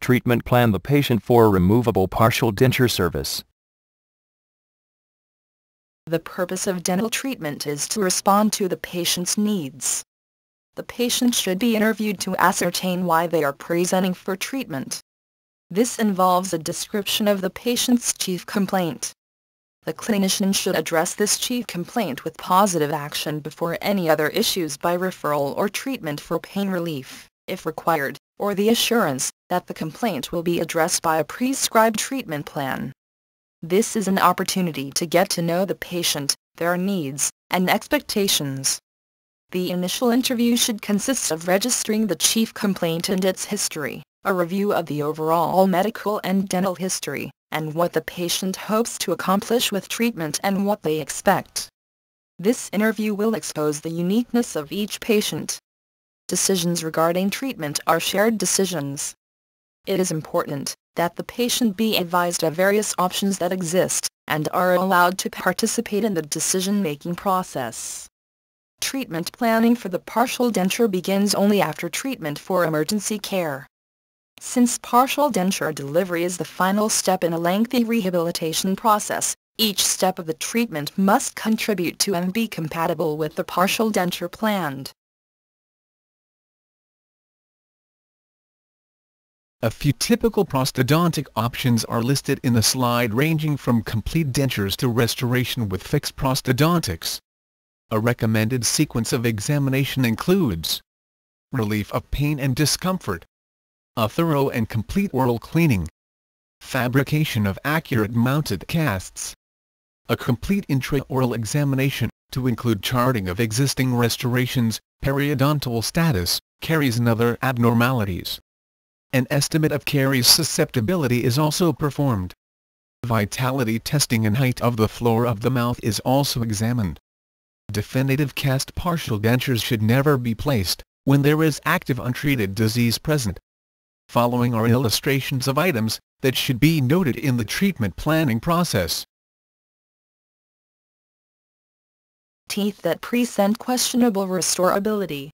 Treatment plan the patient for a removable partial denture service. The purpose of dental treatment is to respond to the patient's needs. The patient should be interviewed to ascertain why they are presenting for treatment. This involves a description of the patient's chief complaint. The clinician should address this chief complaint with positive action before any other issues by referral or treatment for pain relief, if required, or the assurance that the complaint will be addressed by a prescribed treatment plan. This is an opportunity to get to know the patient, their needs, and expectations. The initial interview should consist of registering the chief complaint and its history, a review of the overall medical and dental history, and what the patient hopes to accomplish with treatment and what they expect. This interview will expose the uniqueness of each patient. Decisions regarding treatment are shared decisions. It is important that the patient be advised of various options that exist, and are allowed to participate in the decision-making process. Treatment planning for the partial denture begins only after treatment for emergency care. Since partial denture delivery is the final step in a lengthy rehabilitation process, each step of the treatment must contribute to and be compatible with the partial denture planned. A few typical prosthodontic options are listed in the slide, ranging from complete dentures to restoration with fixed prosthodontics. A recommended sequence of examination includes relief of pain and discomfort, a thorough and complete oral cleaning, fabrication of accurate mounted casts, a complete intraoral examination, to include charting of existing restorations, periodontal status, caries and other abnormalities. An estimate of caries susceptibility is also performed. Vitality testing and height of the floor of the mouth is also examined. Definitive cast partial dentures should never be placed when there is active untreated disease present. Following are illustrations of items that should be noted in the treatment planning process. Teeth that present questionable restorability.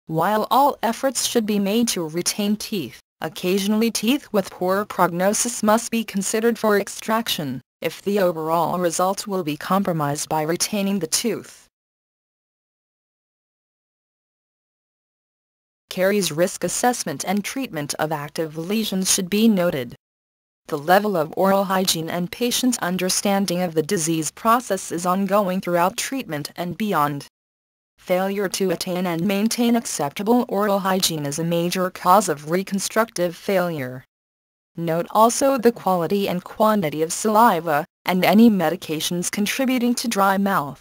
While all efforts should be made to retain teeth, occasionally teeth with poor prognosis must be considered for extraction, if the overall result will be compromised by retaining the tooth. Caries risk assessment and treatment of active lesions should be noted. The level of oral hygiene and patient's understanding of the disease process is ongoing throughout treatment and beyond. Failure to attain and maintain acceptable oral hygiene is a major cause of reconstructive failure. Note also the quality and quantity of saliva, and any medications contributing to dry mouth.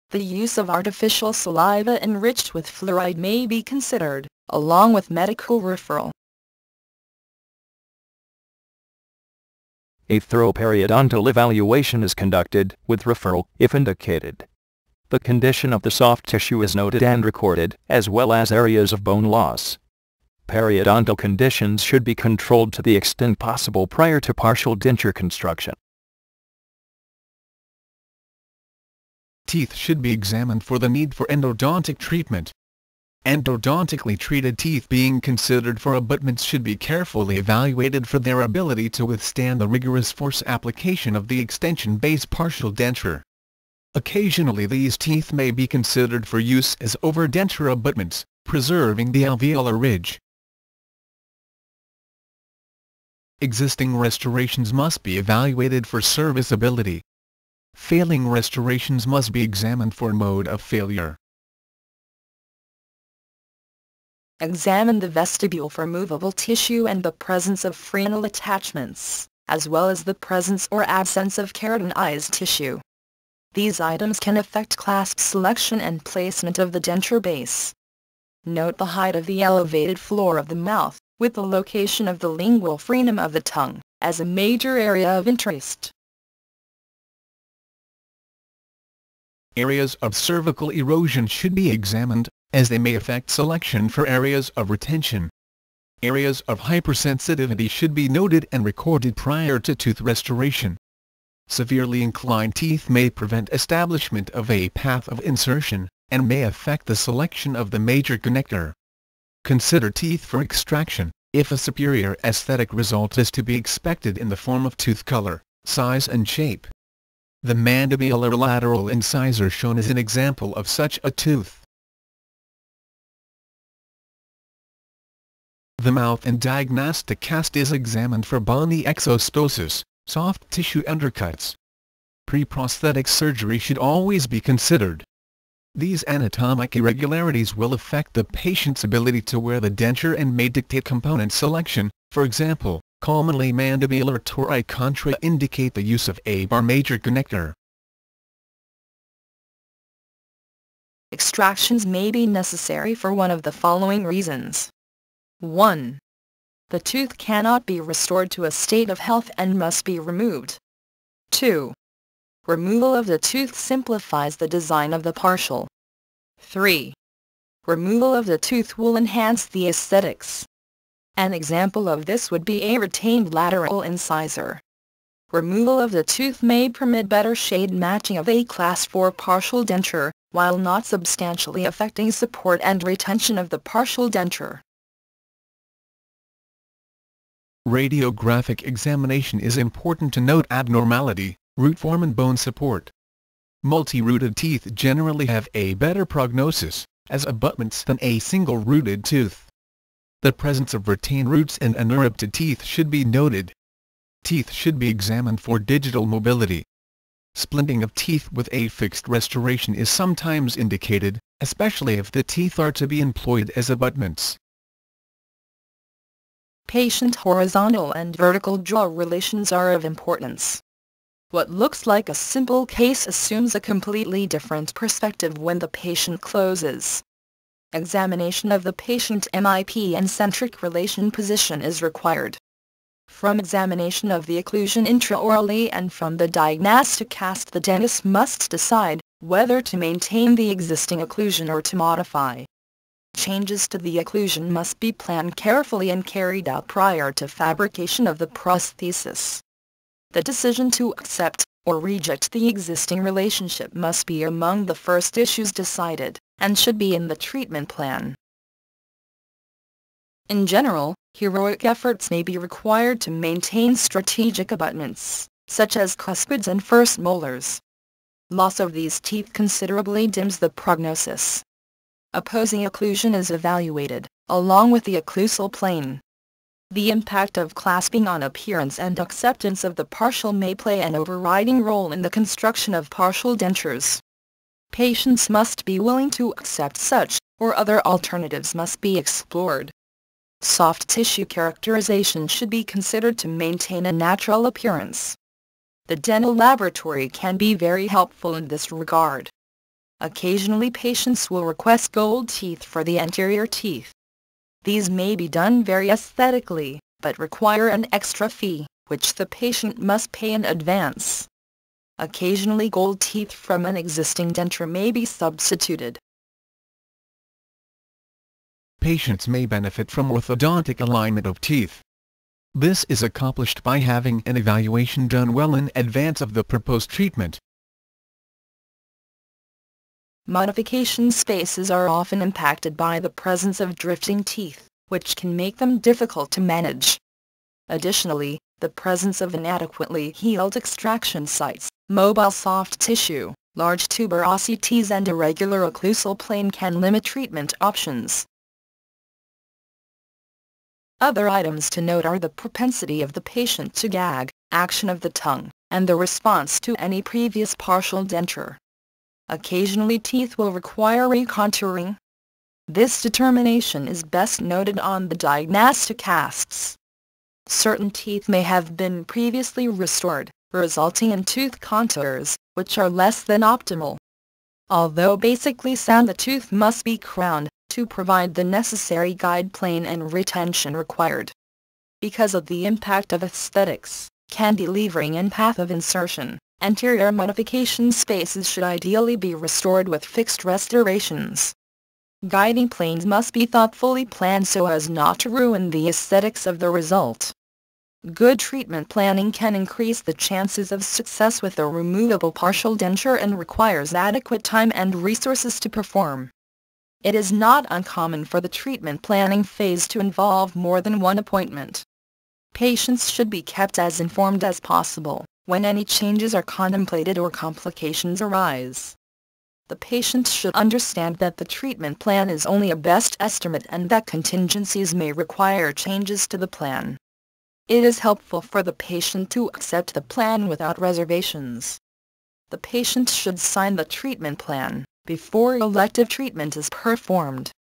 The use of artificial saliva enriched with fluoride may be considered, along with medical referral. A thorough periodontal evaluation is conducted, with referral, if indicated. The condition of the soft tissue is noted and recorded, as well as areas of bone loss. Periodontal conditions should be controlled to the extent possible prior to partial denture construction. Teeth should be examined for the need for endodontic treatment. Endodontically treated teeth being considered for abutments should be carefully evaluated for their ability to withstand the rigorous force application of the extension-based partial denture. Occasionally these teeth may be considered for use as overdenture abutments, preserving the alveolar ridge. Existing restorations must be evaluated for serviceability. Failing restorations must be examined for mode of failure. Examine the vestibule for movable tissue and the presence of frenal attachments, as well as the presence or absence of keratinized tissue. These items can affect clasp selection and placement of the denture base. Note the height of the elevated floor of the mouth, with the location of the lingual frenum of the tongue, as a major area of interest. Areas of cervical erosion should be examined, as they may affect selection for areas of retention. Areas of hypersensitivity should be noted and recorded prior to tooth restoration. Severely inclined teeth may prevent establishment of a path of insertion, and may affect the selection of the major connector. Consider teeth for extraction, If a superior aesthetic result is to be expected in the form of tooth color, size and shape. The mandibular lateral incisor shown is an example of such a tooth. The mouth and diagnostic cast is examined for bony exostosis, soft tissue undercuts. Pre-prosthetic surgery should always be considered. These anatomic irregularities will affect the patient's ability to wear the denture and may dictate component selection. For example, commonly mandibular tori contraindicate the use of a bar major connector. Extractions may be necessary for one of the following reasons. 1. The tooth cannot be restored to a state of health and must be removed. 2. Removal of the tooth simplifies the design of the partial. 3. Removal of the tooth will enhance the aesthetics. An example of this would be a retained lateral incisor. Removal of the tooth may permit better shade matching of a Class 4 partial denture, while not substantially affecting support and retention of the partial denture. Radiographic examination is important to note abnormality, root form and bone support. Multi-rooted teeth generally have a better prognosis, as abutments than a single-rooted tooth. The presence of retained roots and unerupted teeth should be noted. Teeth should be examined for digital mobility. Splinting of teeth with a fixed restoration is sometimes indicated, especially if the teeth are to be employed as abutments. Patient horizontal and vertical jaw relations are of importance. What looks like a simple case assumes a completely different perspective when the patient closes. Examination of the patient MIP and centric relation position is required. From examination of the occlusion intraorally and from the diagnostic cast, the dentist must decide whether to maintain the existing occlusion or to modify. Changes to the occlusion must be planned carefully and carried out prior to fabrication of the prosthesis. The decision to accept or reject the existing relationship must be among the first issues decided, and should be in the treatment plan. In general, heroic efforts may be required to maintain strategic abutments, such as cuspids and first molars. Loss of these teeth considerably dims the prognosis. Opposing occlusion is evaluated, along with the occlusal plane. The impact of clasping on appearance and acceptance of the partial may play an overriding role in the construction of partial dentures. Patients must be willing to accept such, or other alternatives must be explored. Soft tissue characterization should be considered to maintain a natural appearance. The dental laboratory can be very helpful in this regard. Occasionally patients will request gold teeth for the anterior teeth. These may be done very aesthetically, but require an extra fee, which the patient must pay in advance. Occasionally gold teeth from an existing denture may be substituted. Patients may benefit from orthodontic alignment of teeth. This is accomplished by having an evaluation done well in advance of the proposed treatment. Modification spaces are often impacted by the presence of drifting teeth, which can make them difficult to manage. Additionally, the presence of inadequately healed extraction sites, mobile soft tissue, large tuberosities and irregular occlusal plane can limit treatment options. Other items to note are the propensity of the patient to gag, action of the tongue, and the response to any previous partial denture. Occasionally teeth will require recontouring. This determination is best noted on the diagnostic casts. Certain teeth may have been previously restored, resulting in tooth contours, which are less than optimal. Although basically sound, the tooth must be crowned, to provide the necessary guide plane and retention required. Because of the impact of aesthetics, cantilevering and path of insertion, anterior modification spaces should ideally be restored with fixed restorations. Guiding planes must be thoughtfully planned so as not to ruin the aesthetics of the result. Good treatment planning can increase the chances of success with a removable partial denture and requires adequate time and resources to perform. It is not uncommon for the treatment planning phase to involve more than one appointment. Patients should be kept as informed as possible when any changes are contemplated or complications arise. The patient should understand that the treatment plan is only a best estimate and that contingencies may require changes to the plan. It is helpful for the patient to accept the plan without reservations. The patient should sign the treatment plan before elective treatment is performed.